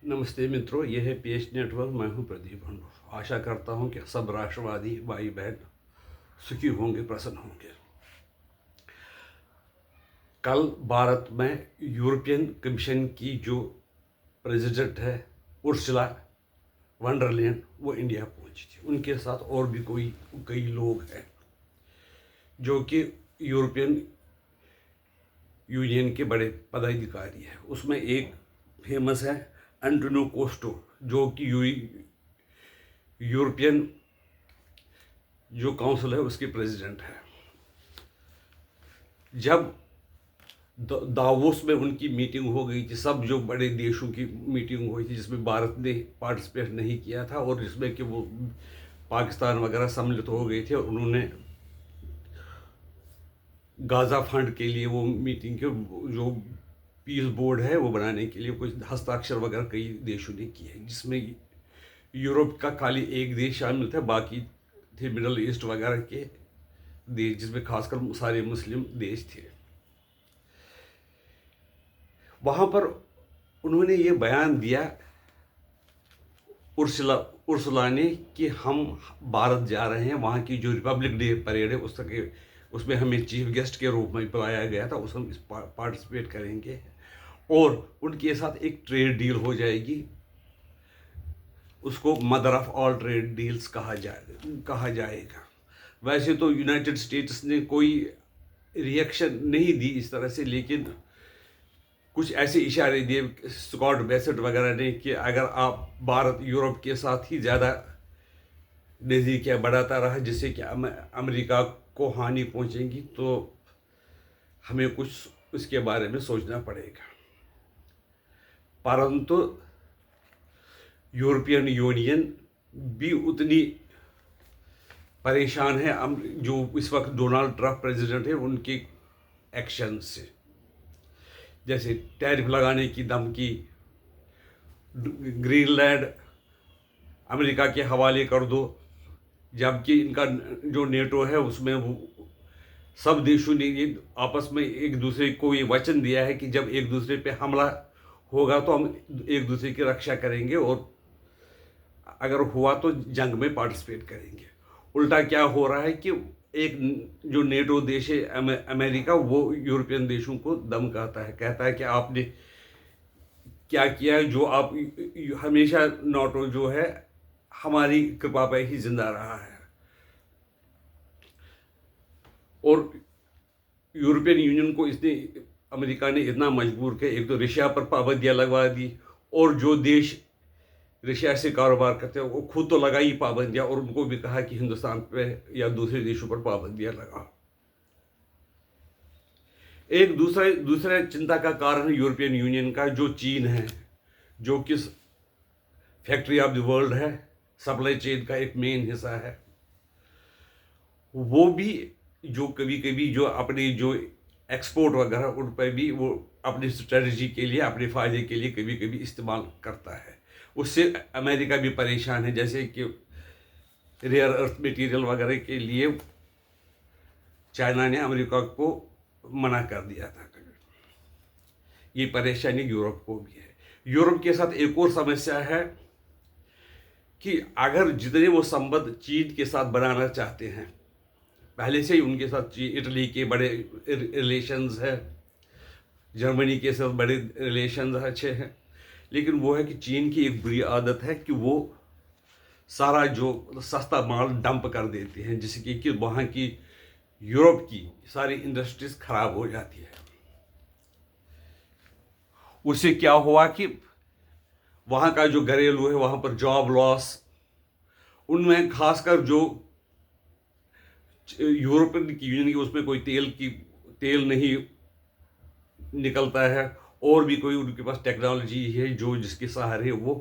नमस्ते मित्रों, यह है पीएच नेटवर्क। मैं हूं प्रदीप भंडूर। आशा करता हूं कि सब राष्ट्रवादी भाई बहन सुखी होंगे, प्रसन्न होंगे। कल भारत में यूरोपियन कमीशन की जो प्रेसिडेंट है उर्सुला वॉन डर लेयन, वो इंडिया पहुंची थी। उनके साथ और भी कई लोग हैं जो कि यूरोपियन यूनियन के बड़े पदाधिकारी हैं। उसमें एक फेमस है एंटोनियो कोस्टो, जो कि यूरोपियन जो काउंसिल है उसके प्रेसिडेंट है। जब दावोस में उनकी मीटिंग हो गई थी, सब जो बड़े देशों की मीटिंग हुई थी, जिसमें भारत ने पार्टिसिपेट नहीं किया था और जिसमें कि वो पाकिस्तान वगैरह सम्मिलित हो गए थे, और उन्होंने गाज़ा फंड के लिए वो मीटिंग के जो पीस बोर्ड है वो बनाने के लिए कुछ हस्ताक्षर वगैरह कई देशों ने किए, जिसमें यूरोप का खाली एक देश शामिल था, बाकी थे मिडल ईस्ट वगैरह के देश, जिसमें खासकर सारे मुस्लिम देश थे। वहाँ पर उन्होंने ये बयान दिया उर्सुला ने कि हम भारत जा रहे हैं, वहाँ की जो रिपब्लिक डे परेड है उसमें हमें चीफ गेस्ट के रूप में बुलाया गया था, हम इस पार्टिसिपेट करेंगे और उनके साथ एक ट्रेड डील हो जाएगी। उसको mother of all trade deals कहा जाएगा। वैसे तो यूनाइटेड स्टेट्स ने कोई रिएक्शन नहीं दी इस तरह से, लेकिन कुछ ऐसे इशारे दिए स्कॉट बेसेट वगैरह ने कि अगर आप भारत यूरोप के साथ ही ज़्यादा नज़दीकियाँ बढ़ाता रहा, जिससे कि अमेरिका को हानि पहुंचेगी, तो हमें कुछ उसके बारे में सोचना पड़ेगा। परंतु यूरोपियन यूनियन भी उतनी परेशान है जो इस वक्त डोनाल्ड ट्रंप प्रेसिडेंट है उनके एक्शन से, जैसे टैरिफ लगाने की धमकी, ग्रीनलैंड अमेरिका के हवाले कर दो, जबकि इनका जो नेटो है उसमें वो सब देशों ने ये आपस में एक दूसरे को ये वचन दिया है कि जब एक दूसरे पे हमला होगा तो हम एक दूसरे की रक्षा करेंगे, और अगर हुआ तो जंग में पार्टिसिपेट करेंगे। उल्टा क्या हो रहा है कि एक जो नेटो देश है अमेरिका, वो यूरोपियन देशों को कहता है कि आपने क्या किया है, जो आप हमेशा नाटो जो है हमारी कृपा पर ही जिंदा रहा है। और यूरोपियन यूनियन को अमेरिका ने इतना मजबूर किया, एक तो रशिया पर पाबंदियां लगवा दी, और जो देश रशिया से कारोबार करते हैं वो खुद तो लगाई पाबंदियां, और उनको भी कहा कि हिंदुस्तान पे या दूसरे देशों पर पाबंदियां लगाओ। एक दूसरा चिंता का कारण यूरोपियन यूनियन का जो चीन है, जो कि फैक्ट्री ऑफ द वर्ल्ड है, सप्लाई चेन का एक मेन हिस्सा है, वो भी जो कभी कभी जो अपने जो एक्सपोर्ट वगैरह उन पर भी वो अपनी स्ट्रेटजी के लिए, अपने फायदे के लिए कभी कभी इस्तेमाल करता है। उससे अमेरिका भी परेशान है, जैसे कि रेयर अर्थ मटेरियल वगैरह के लिए चाइना ने अमेरिका को मना कर दिया था। ये परेशानी यूरोप को भी है। यूरोप के साथ एक और समस्या है कि अगर जितने वो संबंध चीन के साथ बनाना चाहते हैं, पहले से ही उनके साथ इटली के बड़े रिलेशंस है, जर्मनी के साथ बड़े रिलेशंस अच्छे हैं, लेकिन वो है कि चीन की एक बुरी आदत है कि वो सारा जो सस्ता माल डंप कर देते हैं, जिससे कि वहाँ की यूरोप की सारी इंडस्ट्रीज खराब हो जाती है। उससे क्या हुआ कि वहाँ का जो घरेलू है, वहाँ पर जॉब लॉस, उनमें खासकर जो यूरोपियन यूनियन की उसमें कोई तेल नहीं निकलता है, और भी कोई उनके पास टेक्नोलॉजी है जो जिसके सहारे वो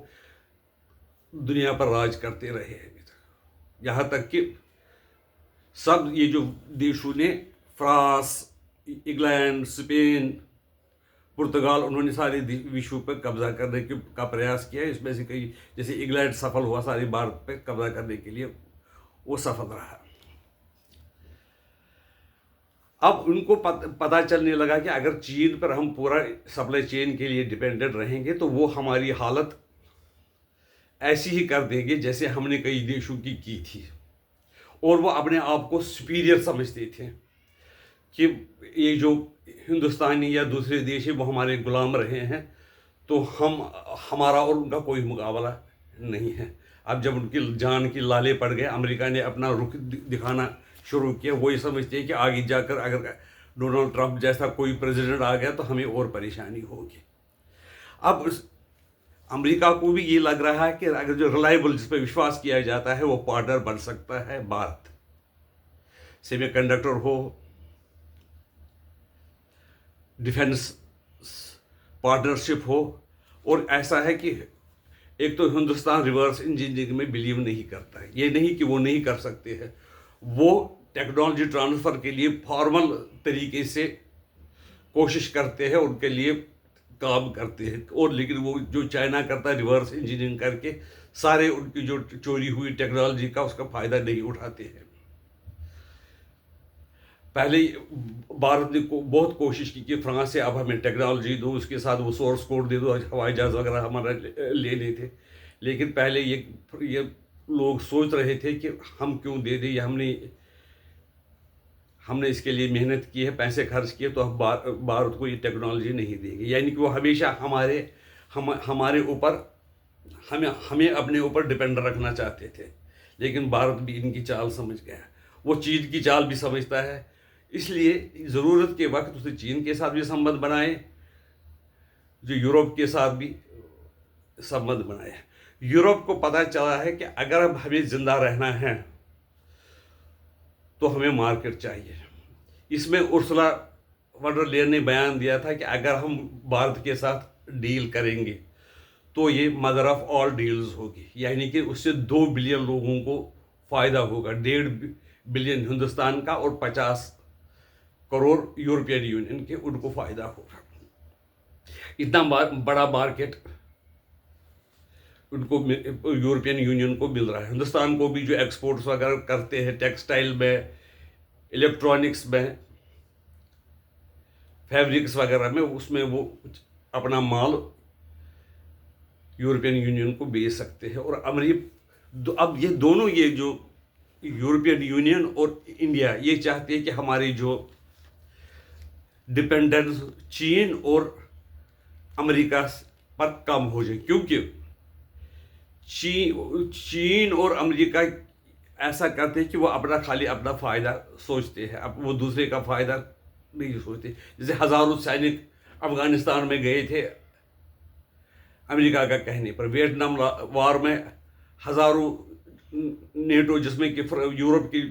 दुनिया पर राज करते रहे हैं। यहाँ तक कि सब ये जो देशों ने, फ्रांस, इंग्लैंड, स्पेन, पुर्तगाल, उन्होंने सारे विश्व पर कब्जा करने का प्रयास किया है। इसमें से कई, जैसे इंग्लैंड सफल हुआ सारे भारत पर कब्जा करने के लिए, वो सफल रहा। अब उनको पता चलने लगा कि अगर चीन पर हम पूरा सप्लाई चेन के लिए डिपेंडेंट रहेंगे तो वो हमारी हालत ऐसी ही कर देंगे जैसे हमने कई देशों की थी, और वो अपने आप को सुपीरियर समझते थे कि ये जो हिंदुस्तानी या दूसरे देश है वो हमारे गुलाम रहे हैं, तो हमारा और उनका कोई मुकाबला नहीं है। अब जब उनकी जान की लाले पड़ गए, अमेरिका ने अपना रुख दिखाना शुरू किया। वही समझते हैं कि आगे जाकर अगर डोनाल्ड ट्रंप जैसा कोई प्रेसिडेंट आ गया तो हमें और परेशानी होगी। अब अमेरिका को भी ये लग रहा है कि अगर जो रिलायबल, जिस पर विश्वास किया जाता है, वो पार्टनर बन सकता है भारत। सेमीकंडक्टर हो, डिफेंस पार्टनरशिप हो, और ऐसा है कि एक तो हिंदुस्तान रिवर्स इंजीनियरिंग में बिलीव नहीं करता है। ये नहीं कि वो नहीं कर सकते हैं, वो टेक्नोलॉजी ट्रांसफ़र के लिए फॉर्मल तरीके से कोशिश करते हैं, उनके लिए काम करते हैं। और लेकिन वो जो चाइना करता है रिवर्स इंजीनियरिंग करके, सारे उनकी जो चोरी हुई टेक्नोलॉजी का उसका फ़ायदा नहीं उठाते हैं। पहले भारत ने बहुत कोशिश की कि फ्रांस से अब हमें टेक्नोलॉजी दो, उसके साथ वो सोर्स कोड दे दो, हवाई जहाज़ वगैरह हमारा ले लेते। लेकिन पहले ये लोग सोच रहे थे कि हम क्यों दे दें, या हमने इसके लिए मेहनत की है, पैसे खर्च किए, तो हम भारत को ये टेक्नोलॉजी नहीं देंगे। यानी कि वो हमेशा हमारे ऊपर हमें अपने ऊपर डिपेंड रखना चाहते थे। लेकिन भारत भी इनकी चाल समझ गया, वो चीन की चाल भी समझता है। इसलिए ज़रूरत के वक्त उसे चीन के साथ भी संबंध बनाए, जो यूरोप के साथ भी संबंध बनाए। यूरोप को पता चला है कि अगर अब हमें ज़िंदा रहना है तो हमें मार्केट चाहिए। इसमें उर्सुला वॉन डर लेयन ने बयान दिया था कि अगर हम भारत के साथ डील करेंगे तो ये मदर ऑफ ऑल डील्स होगी, यानी कि उससे 2 बिलियन लोगों को फ़ायदा होगा। 1.5 बिलियन हिंदुस्तान का और 50 करोड़ यूरोपियन यूनियन के, उनको फ़ायदा होगा। इतना बड़ा मार्केट उनको यूरोपियन यूनियन को मिल रहा है। हिंदुस्तान को भी जो एक्सपोर्ट्स वगैरह करते हैं टेक्सटाइल में, इलेक्ट्रॉनिक्स में, फैब्रिक्स वगैरह में, उसमें वो अपना माल यूरोपियन यूनियन को बेच सकते हैं। और अब ये दोनों, ये जो यूरोपियन यूनियन और इंडिया, ये चाहते हैं कि हमारी जो डिपेंडेंस चीन और अमेरिका पर कम हो जाए, क्योंकि चीन और अमेरिका ऐसा करते हैं कि वो खाली अपना फ़ायदा सोचते हैं, अब वो दूसरे का फ़ायदा नहीं सोचते। जैसे हज़ारों सैनिक अफ़गानिस्तान में गए थे अमेरिका का कहने पर। वियतनाम वार में हज़ारों नेटो, जिसमें कि यूरोप की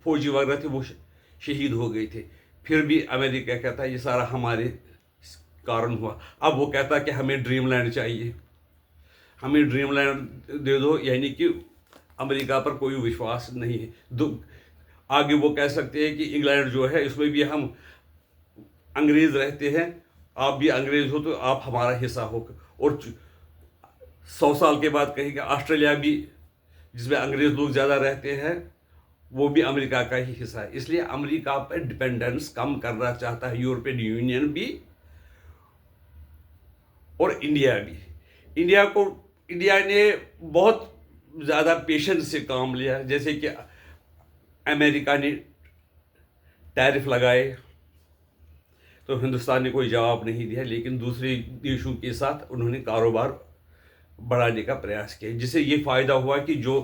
फौजी वगैरह थे, वो शहीद हो गए थे। फिर भी अमेरिका कहता है ये सारा हमारे कारण हुआ। अब वो कहता है कि हमें ड्रीमलैंड चाहिए, हमें ड्रीमलैंड दे दो, यानी कि अमेरिका पर कोई विश्वास नहीं है। आगे वो कह सकते हैं कि इंग्लैंड जो है, इसमें भी हम अंग्रेज़ रहते हैं, आप भी अंग्रेज़ हो तो आप हमारा हिस्सा हो। और 100 साल के बाद कहेंगे ऑस्ट्रेलिया भी, जिसमें अंग्रेज़ लोग ज़्यादा रहते हैं, वो भी अमेरिका का ही हिस्सा है। इसलिए अमेरिका पर डिपेंडेंस कम करना चाहता है यूरोपियन यूनियन भी और इंडिया भी। इंडिया ने बहुत ज़्यादा पेशेंस से काम लिया। जैसे कि अमेरिका ने टैरिफ लगाए तो हिंदुस्तान ने कोई जवाब नहीं दिया, लेकिन दूसरे देशों के साथ उन्होंने कारोबार बढ़ाने का प्रयास किया, जिससे ये फ़ायदा हुआ कि जो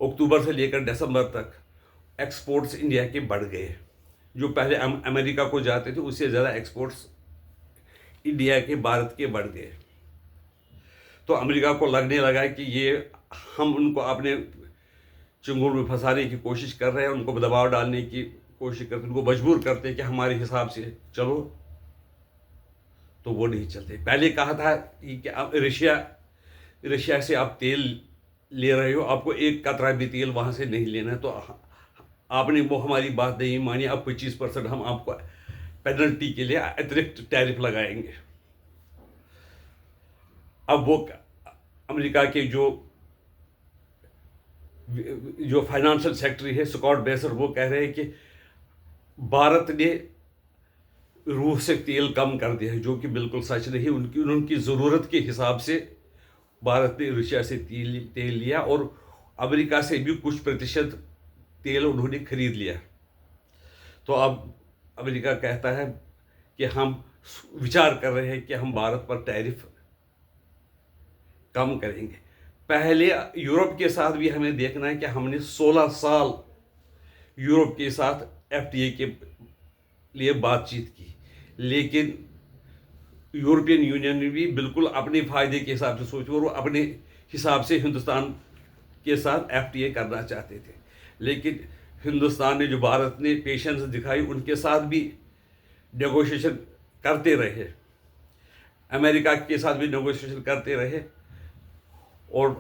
अक्टूबर से लेकर दिसंबर तक एक्सपोर्ट्स इंडिया के बढ़ गए। जो पहले अमेरिका को जाते थे उससे ज़्यादा एक्सपोर्ट्स इंडिया के, भारत के बढ़ गए। तो अमेरिका को लगने लगा कि ये हम उनको अपने चंगुल में फंसाने की कोशिश कर रहे हैं, उनको दबाव डालने की कोशिश करते, उनको मजबूर करते हैं कि हमारे हिसाब से चलो, तो वो नहीं चलते। पहले कहा था कि रशिया से आप तेल ले रहे हो, आपको एक कतरा भी तेल वहाँ से नहीं लेना है, तो आपने वो हमारी बात नहीं मानी। अब 25% हम आपको पेनल्टी के लिए अतिरिक्त टैरिफ लगाएंगे। अब वो अमेरिका के जो फाइनेंशियल सेक्रेटरी है स्कॉट बेसर, वो कह रहे हैं कि भारत ने रूस से तेल कम कर दिया है, जो कि बिल्कुल सच नहीं। उनकी ज़रूरत के हिसाब से भारत ने रशिया से तेल लिया और अमेरिका से भी कुछ प्रतिशत तेल उन्होंने खरीद लिया। तो अब अमेरिका कहता है कि हम विचार कर रहे हैं कि हम भारत पर टैरिफ कम करेंगे। पहले यूरोप के साथ भी हमें देखना है कि हमने 16 साल यूरोप के साथ एफटीए के लिए बातचीत की, लेकिन यूरोपियन यूनियन ने भी बिल्कुल अपने फायदे के हिसाब से सोचा और वो अपने हिसाब से हिंदुस्तान के साथ एफटीए करना चाहते थे। लेकिन हिंदुस्तान ने, जो भारत ने पेशेंस दिखाई, उनके साथ भी नेगोशिएशन करते रहे, अमेरिका के साथ भी नेगोशिएशन करते रहे। और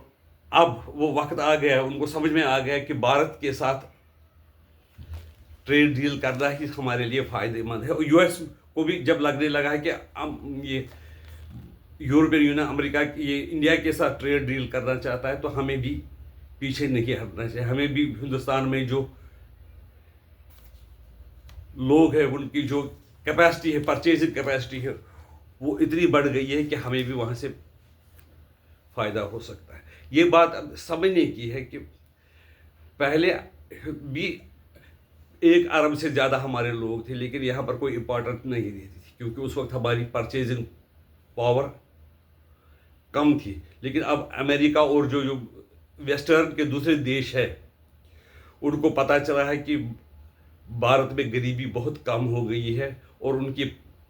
अब वो वक्त आ गया, उनको समझ में आ गया कि भारत के साथ ट्रेड डील करना ही हमारे लिए फ़ायदेमंद है। और यूएस को भी जब लगने लगा है कि ये यूरोपियन यूनियन, अमेरिका, ये इंडिया के साथ ट्रेड डील करना चाहता है, तो हमें भी पीछे नहीं हटना चाहिए। हमें भी हिंदुस्तान में जो लोग हैं, उनकी जो कैपेसिटी है, परचेजिंग कैपेसिटी है, वो इतनी बढ़ गई है कि हमें भी वहाँ से फ़ायदा हो सकता है। ये बात अब समझने की है कि पहले भी 1 अरब से ज़्यादा हमारे लोग थे, लेकिन यहाँ पर कोई इम्पोर्टेंस नहीं देती थी, क्योंकि उस वक्त हमारी परचेजिंग पावर कम थी। लेकिन अब अमेरिका और जो जो वेस्टर्न के दूसरे देश है, उनको पता चला है कि भारत में गरीबी बहुत कम हो गई है और उनकी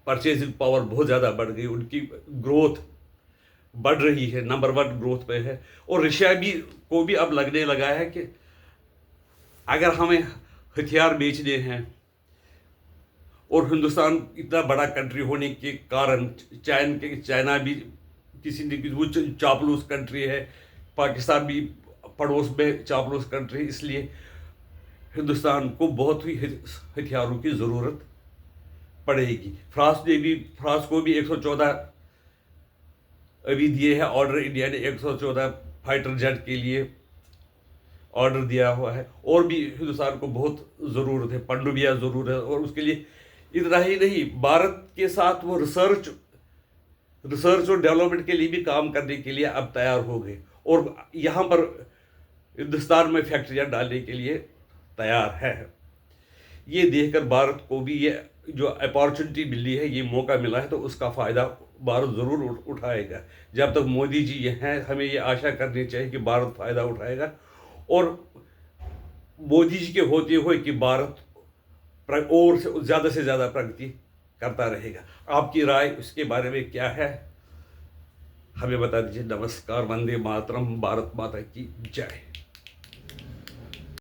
परचेजिंग पावर बहुत ज़्यादा बढ़ गई, उनकी ग्रोथ बढ़ रही है, नंबर 1 ग्रोथ पे है। और रशिया भी को भी अब लगने लगा है कि अगर हमें हथियार बेचने हैं, और हिंदुस्तान इतना बड़ा कंट्री होने के कारण चाइना भी किसी न वो चापलूस कंट्री है, पाकिस्तान भी पड़ोस में चापलूस कंट्री, इसलिए हिंदुस्तान को बहुत ही हथियारों की ज़रूरत पड़ेगी। फ्रांस को भी 114 अभी दिए हैं ऑर्डर, इंडिया ने 114 फाइटर जेट के लिए ऑर्डर दिया हुआ है। और भी हिंदुस्तान को बहुत ज़रूरत है, पनडुब्बियाँ ज़रूरत है। और उसके लिए इतना ही नहीं, भारत के साथ वो रिसर्च और डेवलपमेंट के लिए भी काम करने के लिए अब तैयार हो गए, और यहाँ पर हिंदुस्तान में फैक्ट्रियाँ डालने के लिए तैयार है। ये देखकर भारत को भी ये जो अपॉर्चुनिटी मिली है, ये मौका मिला है, तो उसका फ़ायदा भारत ज़रूर उठाएगा। जब तक मोदी जी ये हैं, हमें ये आशा करनी चाहिए कि भारत फ़ायदा उठाएगा, और मोदी जी के होते हुए कि भारत और से ज़्यादा प्रगति करता रहेगा। आपकी राय उसके बारे में क्या है, हमें बता दीजिए। नमस्कार, वंदे मातरम, भारत माता की जय।